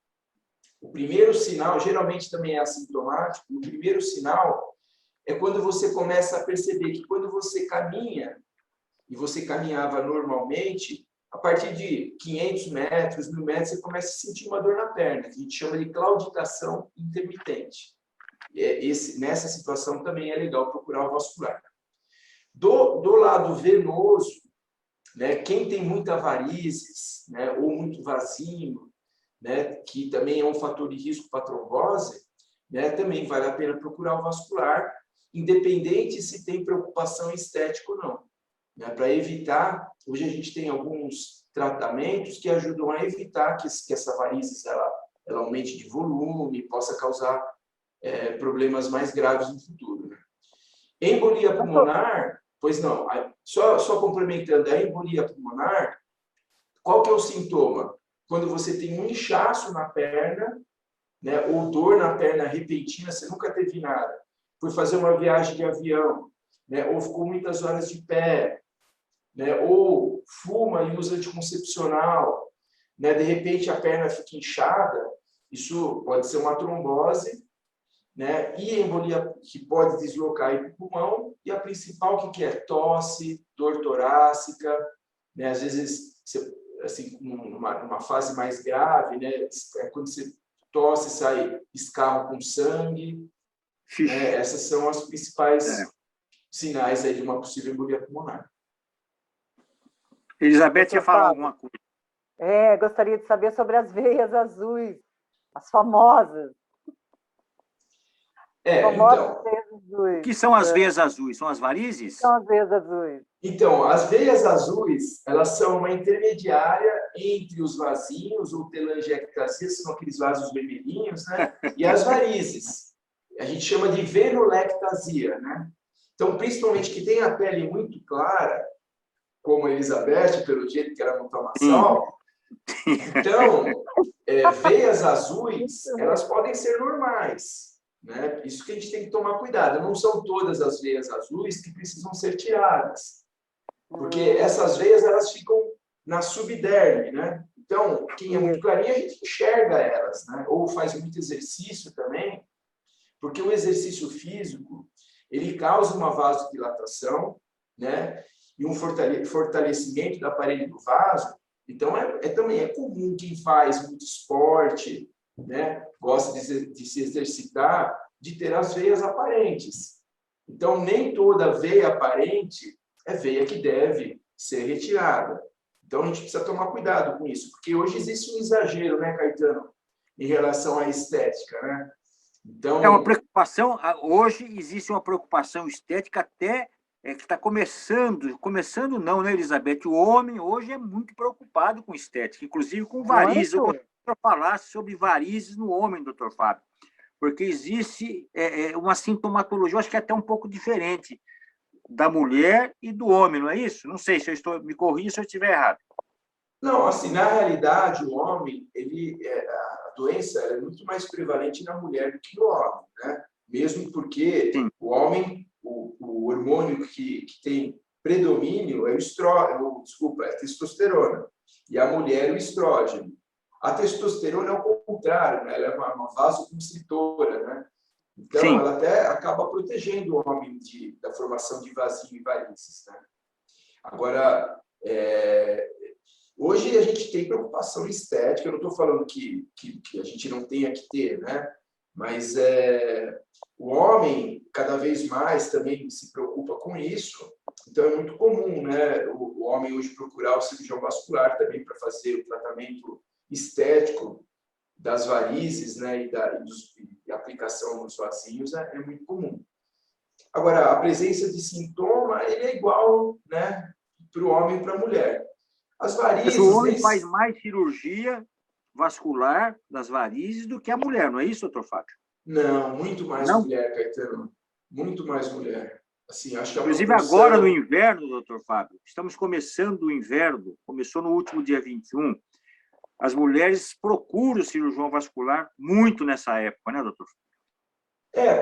o primeiro sinal, geralmente também é assintomático, o primeiro sinal é quando você começa a perceber que quando você caminha, e você caminhava normalmente, a partir de 500 metros, 1000 metros, você começa a sentir uma dor na perna, que a gente chama de claudicação intermitente. Nessa situação também é legal procurar o vascular. Do lado venoso, né, quem tem muita varizes, né, ou muito vazio, né, que também é um fator de risco para trombose, né, também vale a pena procurar o vascular, independente se tem preocupação estética ou não. Né, para evitar, hoje a gente tem alguns tratamentos que ajudam a evitar que essa varizes ela aumente de volume e possa causar problemas mais graves no futuro. Né? Embolia pulmonar, pois não, só complementando, a embolia pulmonar, qual que é o sintoma? Quando você tem um inchaço na perna, né, ou dor na perna repentina, você nunca teve nada, foi fazer uma viagem de avião, né, ou ficou muitas horas de pé, né, ou fuma e usa anticoncepcional, né, de repente a perna fica inchada, isso pode ser uma trombose, né, e embolia que pode deslocar o pulmão, e a principal que é tosse, dor torácica, né, às vezes, assim, numa fase mais grave, né, quando você tosse, sai escarro com sangue, né, essas são as principais sinais aí de uma possível embolia pulmonar. Elizabeth ia falar alguma coisa. Gostaria de saber sobre as veias azuis, as famosas. Então, o que são as veias azuis? São as varizes? São as veias azuis. Então, as veias azuis, elas são uma intermediária entre os vasinhos, ou telangiectasias, são aqueles vasos vermelhinhos, né? E as varizes. A gente chama de venolectasia, né? Então, principalmente que tem a pele muito clara, como a Elizabeth, pelo jeito que ela não toma sol. Então, veias azuis, elas podem ser normais. Né? Isso que a gente tem que tomar cuidado. Não são todas as veias azuis que precisam ser tiradas. Porque essas veias, elas ficam na subderme, né? Então, quem é muito clarinho, a gente enxerga elas, né? Ou faz muito exercício também, porque o exercício físico, ele causa uma vasodilatação, né? e um fortalecimento do aparelho do vaso. Então, também é comum quem faz muito esporte, né, gosta de se exercitar, de ter as veias aparentes. Então, nem toda veia aparente é veia que deve ser retirada. Então, a gente precisa tomar cuidado com isso, porque hoje existe um exagero, né, Caetano, em relação à estética, né? Então, é uma preocupação, hoje existe uma preocupação estética até que está começando não, né, Elizabeth? O homem hoje é muito preocupado com estética, inclusive com varizes. Eu gostaria de falar sobre varizes no homem, doutor Fábio, porque existe uma sintomatologia, eu acho que é até um pouco diferente da mulher e do homem, não é isso? Não sei se me corrija se eu estiver errado. não, assim, na realidade, o homem, a doença é muito mais prevalente na mulher do que no homem, né? Mesmo porque Sim. o homem, o hormônio que tem predomínio é a testosterona, e a mulher o estrógeno. A testosterona é o contrário, né? Ela é uma vasoconstritora, né? Então, Sim. ela até acaba protegendo o homem da formação de vasinho e varizes, né? Agora, hoje a gente tem preocupação estética, eu não estou falando que a gente não tenha que ter, né? Mas o homem, cada vez mais, também se preocupa com isso. Então, é muito comum, né, o homem hoje procurar o cirurgião vascular também para fazer o tratamento estético das varizes, né, e a aplicação nos vasinhos é muito comum. Agora, a presença de sintoma, ele é igual, né, para o homem e para a mulher. As varizes... Mas o homem faz mais cirurgia vascular das varizes do que a mulher, não é isso, doutor Fábio? Não, muito mais não? Mulher, Caetano. Muito mais mulher. Assim, acho que a Inclusive, proporção... agora no inverno, doutor Fábio, estamos começando o inverno, começou no último dia 21, as mulheres procuram o cirurgião vascular muito nessa época, né, doutor?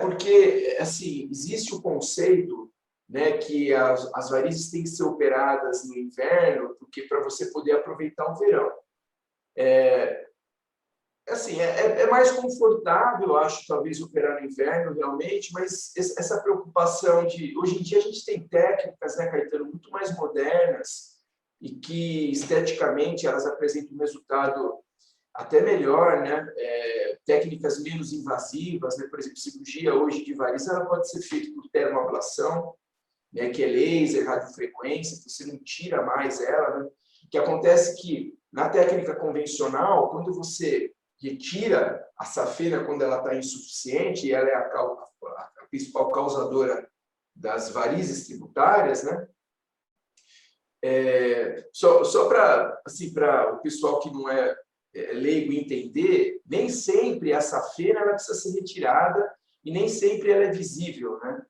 Porque, assim, existe o conceito, né, que as varizes têm que ser operadas no inverno, porque para você poder aproveitar o verão. Assim, é mais confortável, acho, talvez, operar no inverno, realmente, mas essa preocupação de... Hoje em dia, a gente tem técnicas, né, Caetano, muito mais modernas e que, esteticamente, elas apresentam um resultado até melhor, né? Técnicas menos invasivas, né? Por exemplo, cirurgia hoje de varizes, ela pode ser feita por termoablação, né? Que é laser, radiofrequência, você não tira mais ela, né? O que acontece é que, na técnica convencional, quando você retira a safena quando ela está insuficiente, e ela é a principal causadora das varizes tributárias, né? Só para assim, o pessoal que não é leigo entender, nem sempre a safena ela precisa ser retirada e nem sempre ela é visível, né?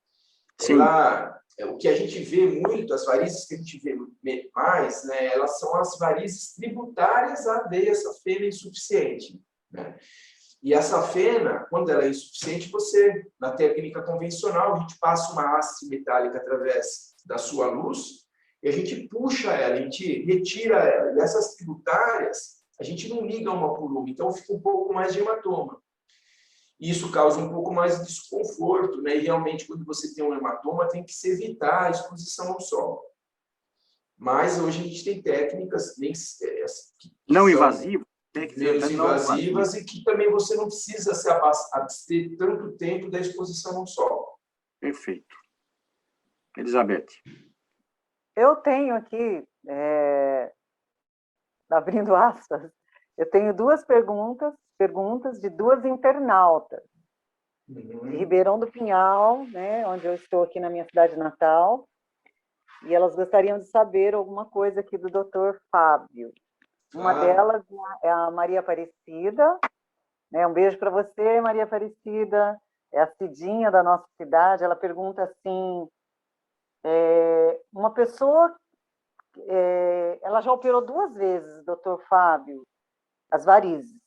O que a gente vê muito, as varizes que a gente vê mais, né, elas são as varizes tributárias à veia safena insuficiente, né? E a safena, quando ela é insuficiente, na técnica convencional, a gente passa uma haste metálica através da sua luz e a gente puxa ela, a gente retira ela. E essas tributárias, a gente não liga uma por uma, então fica um pouco mais de hematoma. Isso causa um pouco mais de desconforto, né? E realmente, quando você tem um hematoma, tem que se evitar a exposição ao sol. Mas hoje a gente tem técnicas que não são invasivas, menos invasivas e que também você não precisa se abster tanto tempo da exposição ao sol. Perfeito. Elizabeth. Eu tenho aqui, abrindo aspas, eu tenho duas perguntas de duas internautas. De Ribeirão do Pinhal, né, onde eu estou aqui na minha cidade natal, e elas gostariam de saber alguma coisa aqui do Dr. Fábio. Uma delas é a Maria Aparecida, né, um beijo para você, Maria Aparecida, é a Cidinha da nossa cidade. Ela pergunta assim, uma pessoa, ela já operou 2 vezes, Dr. Fábio, as varizes.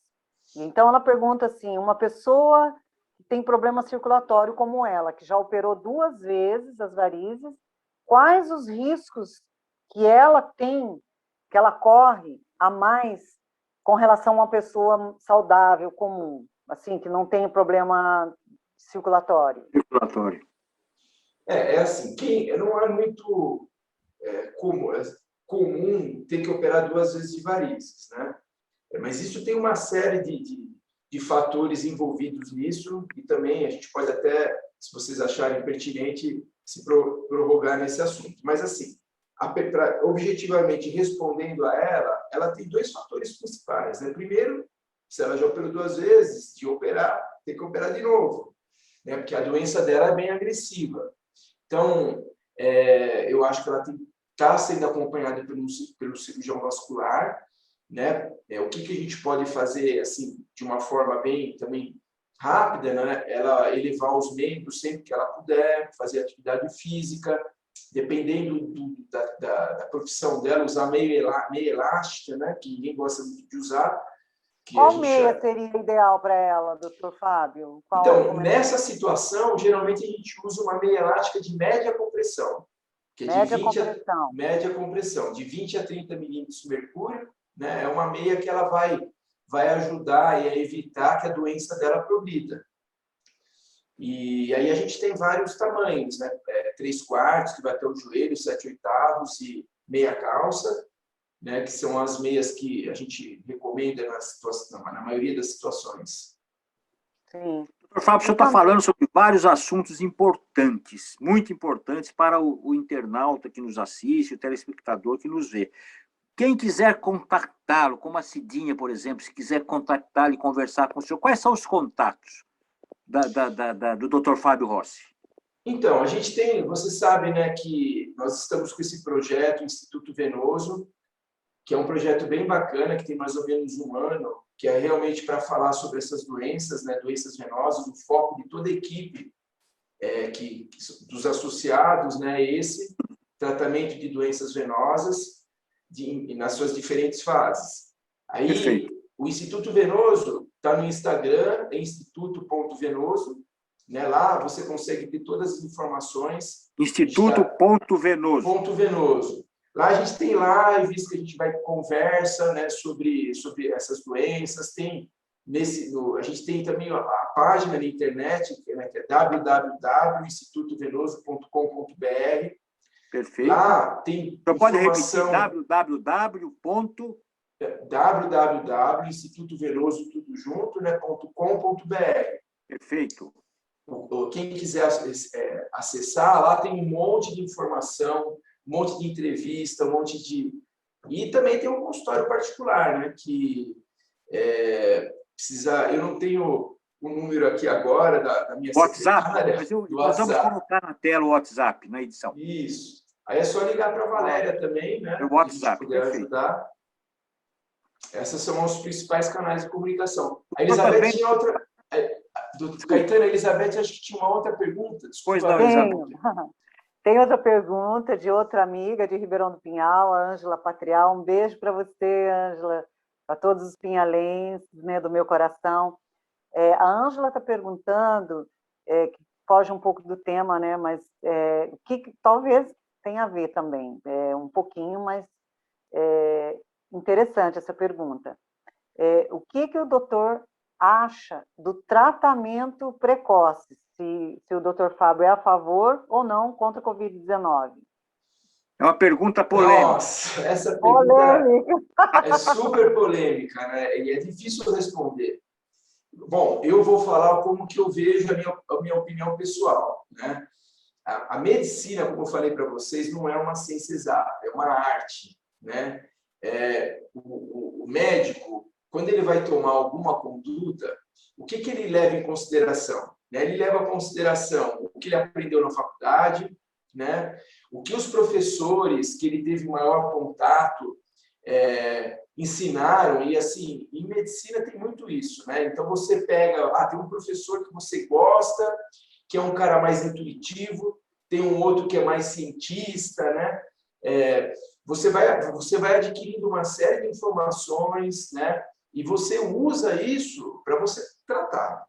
Então ela pergunta assim, uma pessoa que tem problema circulatório como ela, que já operou 2 vezes as varizes, quais os riscos que ela tem, que ela corre a mais com relação a uma pessoa saudável, comum, assim, que não tem problema circulatório? Circulatório. Assim, não é muito comum ter que operar 2 vezes de varizes, né? Mas isso tem uma série de fatores envolvidos nisso, e também a gente pode até, se vocês acharem pertinente, se prorrogar nesse assunto. Mas, assim, objetivamente respondendo a ela tem 2 fatores principais, né? Primeiro, se ela já operou 2 vezes, de operar, tem que operar de novo, né? Porque a doença dela é bem agressiva. Então, eu acho que ela está sendo acompanhada pelo cirurgião vascular, né? O que a gente pode fazer, assim, de uma forma bem também rápida, né? Ela elevar os membros sempre que ela puder, fazer atividade física, dependendo da profissão dela, usar meia elástica, né? Que ninguém gosta muito de usar. Qual meia seria ideal para ela, doutor Fábio? Então, nessa situação, geralmente a gente usa uma meia elástica de média compressão, que é média compressão, de 20 a 30 milímetros de mercúrio, né? É uma meia que ela vai ajudar e a evitar que a doença dela progrida. E aí a gente tem vários tamanhos, né? 3/4, que vai até o joelho, 7/8 e meia calça, né? Que são as meias que a gente recomenda na maioria das situações. Sim. Doutor Fábio, o senhor está falando sobre vários assuntos importantes, muito importantes para o internauta que nos assiste, o telespectador que nos vê. Quem quiser contactá-lo, como a Cidinha, por exemplo, se quiser contactá-lo e conversar com o senhor, quais são os contatos do Dr. Fábio Rossi? Então, a gente tem, você sabe, né, que nós estamos com esse projeto, Instituto Venoso, que é um projeto bem bacana, que tem mais ou menos 1 ano, que é realmente para falar sobre essas doenças, né, doenças venosas, o foco de toda a equipe dos associados, né, esse tratamento de doenças venosas nas suas diferentes fases. Aí, perfeito. O Instituto Venoso está no Instagram, é instituto.venoso, né? Lá você consegue ter todas as informações. Instituto.venoso. Lá a gente tem lives que a gente vai conversa, né, sobre essas doenças. A gente tem também a página na internet, né, que é www.institutovenoso.com.br. Perfeito. Lá tem informação... Pode repetir www.institutovenoso, tudo junto, né, .com.br. Perfeito. Quem quiser acessar, lá tem um monte de informação, um monte de entrevista, um monte de... E também tem um consultório particular, né, que precisa... Eu não tenho o número aqui agora da minha secretária. Mas nós vamos colocar na tela o WhatsApp, na edição. Isso. Aí é só ligar para a Valéria também, né? O WhatsApp, se puder ajudar. Essas são os principais canais de comunicação. A Elizabeth tinha outra... Caetano, a Elizabeth, acho que tinha uma outra pergunta. Pois não, Elizabeth. Tem outra pergunta de outra amiga de Ribeirão do Pinhal, a Ângela Patrial. Um beijo para você, Ângela, para todos os pinhalenses, né, do meu coração. A Ângela está perguntando, que foge um pouco do tema, né, mas que talvez tenha a ver também, um pouquinho, mas interessante essa pergunta. O que o doutor acha do tratamento precoce, se o doutor Fábio é a favor ou não contra a Covid-19? É uma pergunta polêmica. Nossa, essa pergunta é super polêmica, né? E é difícil responder. Bom, eu vou falar como que eu vejo a minha opinião pessoal, né? A medicina, como eu falei para vocês, não é uma ciência exata, é uma arte, né? O médico, quando ele vai tomar alguma conduta, o que ele leva em consideração? Ele leva em consideração o que ele aprendeu na faculdade, né? O que os professores que ele teve maior contato ensinaram, e assim, em medicina tem muito isso, né? Então você pega, tem um professor que você gosta, que é um cara mais intuitivo, tem um outro que é mais cientista, né? Você vai adquirindo uma série de informações, né? E você usa isso para você tratar.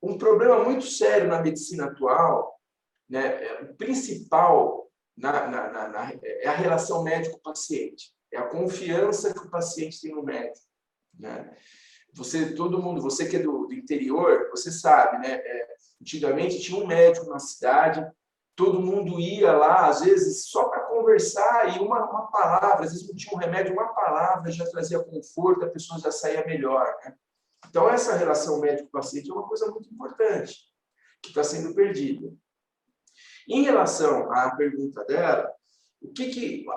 Um problema muito sério na medicina atual, né? O principal é a relação médico-paciente, é a confiança que o paciente tem no médico, né? Todo mundo, você que é do interior, você sabe, né? Antigamente tinha um médico na cidade, todo mundo ia lá, às vezes, só para conversar, e uma palavra, às vezes não tinha um remédio, uma palavra já trazia conforto, a pessoa já saía melhor, né? Então, essa relação médico-paciente é uma coisa muito importante, que está sendo perdida. Em relação à pergunta dela,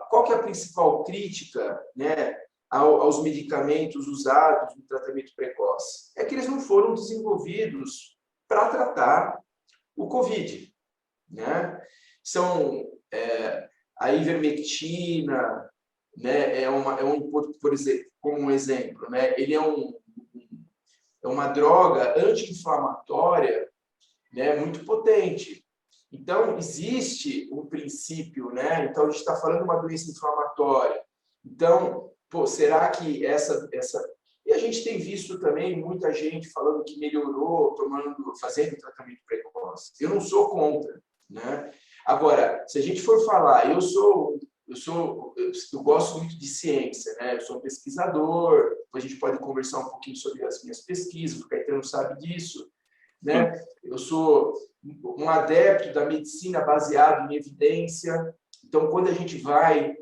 qual que é a principal crítica, né, aos medicamentos usados no tratamento precoce? É que eles não foram desenvolvidos para tratar o COVID, né? São a ivermectina, né, por exemplo, como um exemplo, né, ele é uma droga anti-inflamatória, né, muito potente. Então, existe um princípio, né? Então, a gente está falando de uma doença inflamatória. Então, será que essa... E a gente tem visto também muita gente falando que melhorou, fazendo tratamento precoce. Eu não sou contra, né? Agora, se a gente for falar, eu gosto muito de ciência, né? Eu sou um pesquisador, a gente pode conversar um pouquinho sobre as minhas pesquisas, o Caetano sabe disso, né? Eu sou um adepto da medicina baseado em evidência. Então, quando a gente vai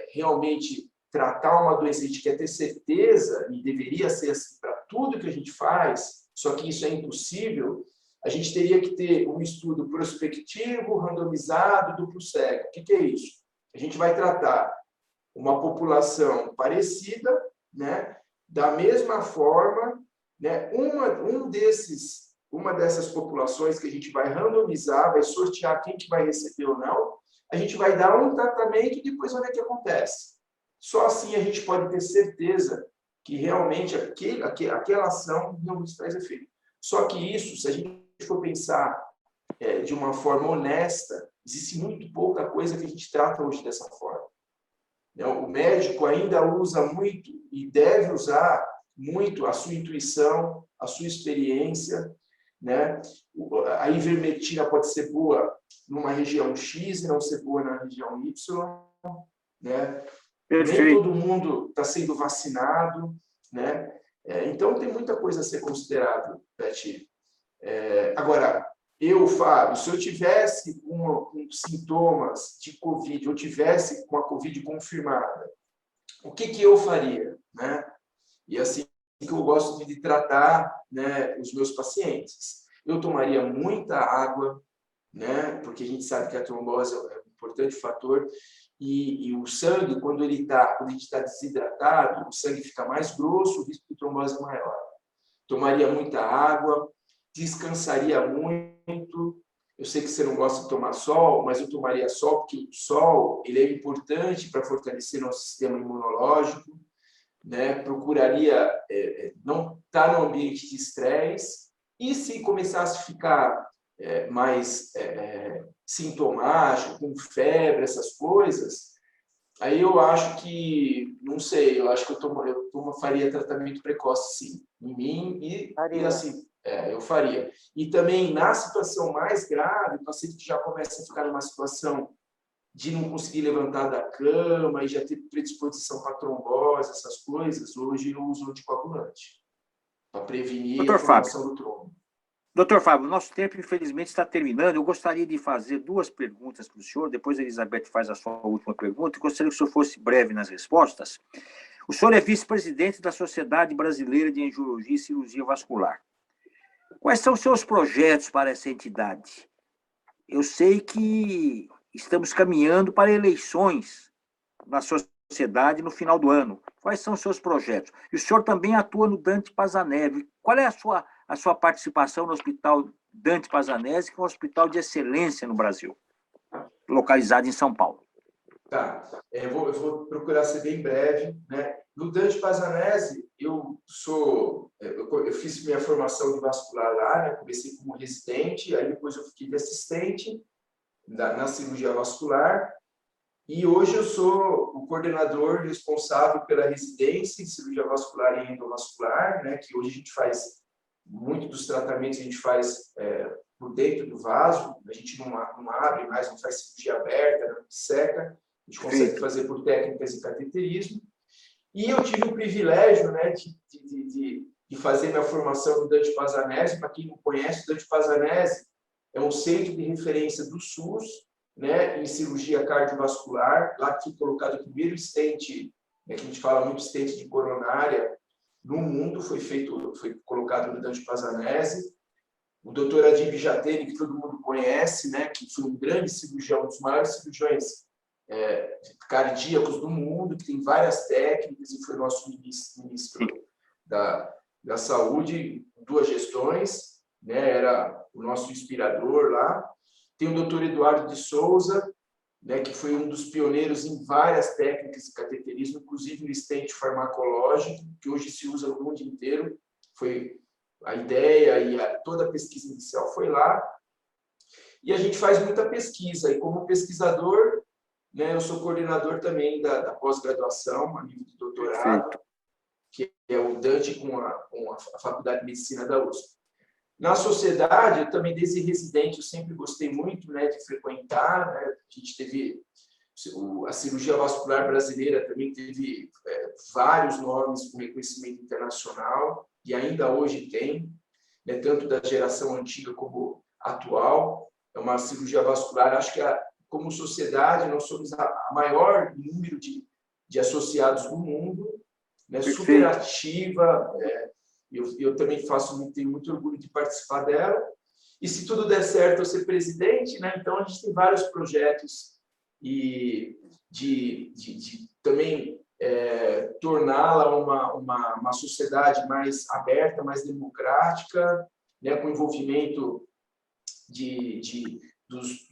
realmente tratar uma doença, a gente quer ter certeza, e deveria ser assim para tudo que a gente faz, só que isso é impossível, a gente teria que ter um estudo prospectivo, randomizado, duplo cego. O que é isso? A gente vai tratar uma população parecida, né, da mesma forma, né, uma dessas populações que a gente vai randomizar, vai sortear quem que vai receber ou não, a gente vai dar um tratamento e depois vai ver o que acontece. Só assim a gente pode ter certeza que realmente aquela ação não nos traz efeito. Só que isso, se a gente for pensar de uma forma honesta, existe muito pouca coisa que a gente trata hoje dessa forma. O médico ainda usa muito e deve usar muito a sua intuição, a sua experiência, né? A ivermectina pode ser boa numa região X e não ser boa na região Y, né? Nem todo mundo está sendo vacinado, né? Então, tem muita coisa a ser considerada, Beth. Agora, Fábio, se eu tivesse com sintomas de Covid, eu tivesse com a Covid confirmada, o que eu faria, né? E assim que eu gosto de tratar, né, os meus pacientes. Eu tomaria muita água, né? Porque a gente sabe que a trombose é um importante fator. E o sangue, quando a gente está desidratado, o sangue fica mais grosso, o risco de trombose é maior. Tomaria muita água, descansaria muito. Eu sei que você não gosta de tomar sol, mas eu tomaria sol, porque o sol ele é importante para fortalecer nosso sistema imunológico, né? Procuraria não estar no ambiente de estresse. E se começasse a ficar mais sintomático, com febre, essas coisas, aí eu acho que, não sei, eu acho que eu faria tratamento precoce, sim, em mim, e assim, eu faria. E também, na situação mais grave, o paciente que já começa a ficar numa situação de não conseguir levantar da cama e já ter predisposição para trombose, essas coisas, hoje eu uso anticoagulante para prevenir a formação do trombo. Doutor Fábio, nosso tempo, infelizmente, está terminando. Eu gostaria de fazer duas perguntas para o senhor, depois a Elizabeth faz a sua última pergunta. Eu gostaria que o senhor fosse breve nas respostas. O senhor é vice-presidente da Sociedade Brasileira de Angiologia e Cirurgia Vascular. Quais são os seus projetos para essa entidade? Eu sei que estamos caminhando para eleições na sociedade no final do ano. Quais são os seus projetos? E o senhor também atua no Dante Pazanese. Qual é a sua participação no Hospital Dante Pazanese, que é um hospital de excelência no Brasil, localizado em São Paulo? Tá, eu vou procurar ser bem breve, né? No Dante Pazanese, eu fiz minha formação de vascular lá, né? Comecei como residente, aí depois eu fiquei de assistente na cirurgia vascular, e hoje eu sou o coordenador responsável pela residência em cirurgia vascular e endovascular, né? Que hoje a gente faz muito dos tratamentos, a gente faz por dentro do vaso, a gente não abre mais, não faz cirurgia aberta, não seca, a gente consegue fazer por técnicas de cateterismo. E eu tive o privilégio, né, de fazer minha formação no Dante Pazanese. Para quem não conhece, o Dante Pazanese é um centro de referência do SUS, né, em cirurgia cardiovascular, lá que foi colocado o primeiro stent, né, que a gente fala muito stent de coronária, no mundo, foi colocado no Dante Pazanese. O doutor Adib Jatene, que todo mundo conhece, né, que foi um grande cirurgião, um dos maiores cirurgiões cardíacos do mundo, que tem várias técnicas e foi nosso ministro da Saúde, 2 gestões, né, era o nosso inspirador lá. Tem o doutor Eduardo de Souza, né, que foi um dos pioneiros em várias técnicas de cateterismo, inclusive no stent farmacológico, que hoje se usa no mundo inteiro. Foi a ideia e toda a pesquisa inicial foi lá. E a gente faz muita pesquisa, e como pesquisador, né, eu sou coordenador também da pós-graduação, a nível de doutorado, que é o Dante com a Faculdade de Medicina da USP. Na sociedade, eu também, desde residente, eu sempre gostei muito, né, de frequentar, né? A gente teve a cirurgia vascular brasileira também teve vários nomes com reconhecimento internacional, e ainda hoje tem, né, tanto da geração antiga como atual. É uma cirurgia vascular, acho que como sociedade nós somos a maior número de associados do mundo, né, super ativa. Eu também tenho muito orgulho de participar dela. E se tudo der certo, eu ser presidente, né? Então a gente tem vários projetos e de também torná-la uma sociedade mais aberta, mais democrática, né? Com envolvimento dos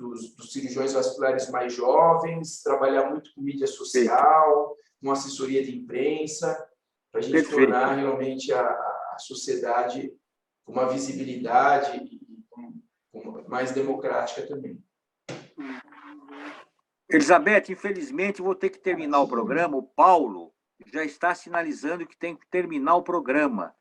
cirurgiões vasculares mais jovens, trabalhar muito com mídia social, com assessoria de imprensa, para a gente tornar realmente a sociedade com uma visibilidade e mais democrática também. Elizabeth, infelizmente, vou ter que terminar o programa. O Paulo já está sinalizando que tem que terminar o programa.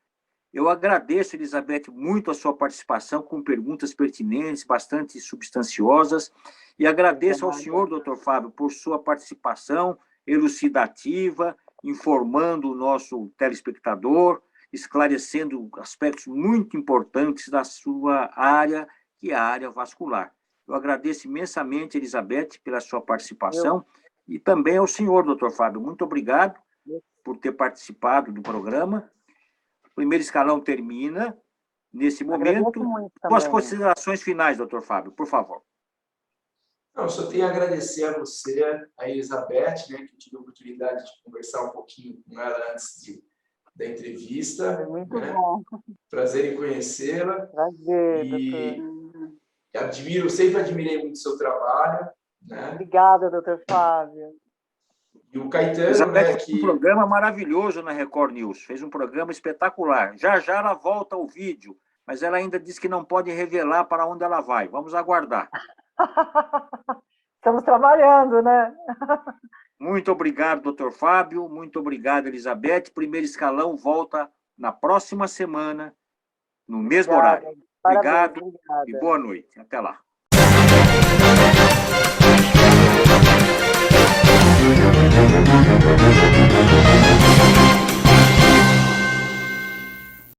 Eu agradeço, Elizabeth, muito a sua participação com perguntas pertinentes, bastante substanciosas, e agradeço ao senhor, doutor Fábio, por sua participação elucidativa, informando o nosso telespectador, esclarecendo aspectos muito importantes da sua área, que é a área vascular. Eu agradeço imensamente, Elizabeth, pela sua participação, e também ao senhor, doutor Fábio. Muito obrigado por ter participado do programa. O primeiro escalão termina nesse momento. Com as considerações finais, doutor Fábio, por favor. Não, eu só tenho a agradecer a você, a Elizabeth, né, que eu tive a oportunidade de conversar um pouquinho com ela antes da entrevista. Foi muito né? bom. Prazer em conhecê-la. Prazer, doutor. Sempre admirei muito o seu trabalho. Né? Obrigada, doutor Fábio. E o Caetano, Elizabeth, né, fez um programa maravilhoso na Record News, fez um programa espetacular. Já ela volta ao vídeo, mas ela ainda diz que não pode revelar para onde ela vai. Vamos aguardar. Estamos trabalhando, né? Muito obrigado, doutor Fábio. Muito obrigado, Elizabeth. Primeiro escalão volta na próxima semana, no mesmo horário. Obrigado e boa noite. Até lá.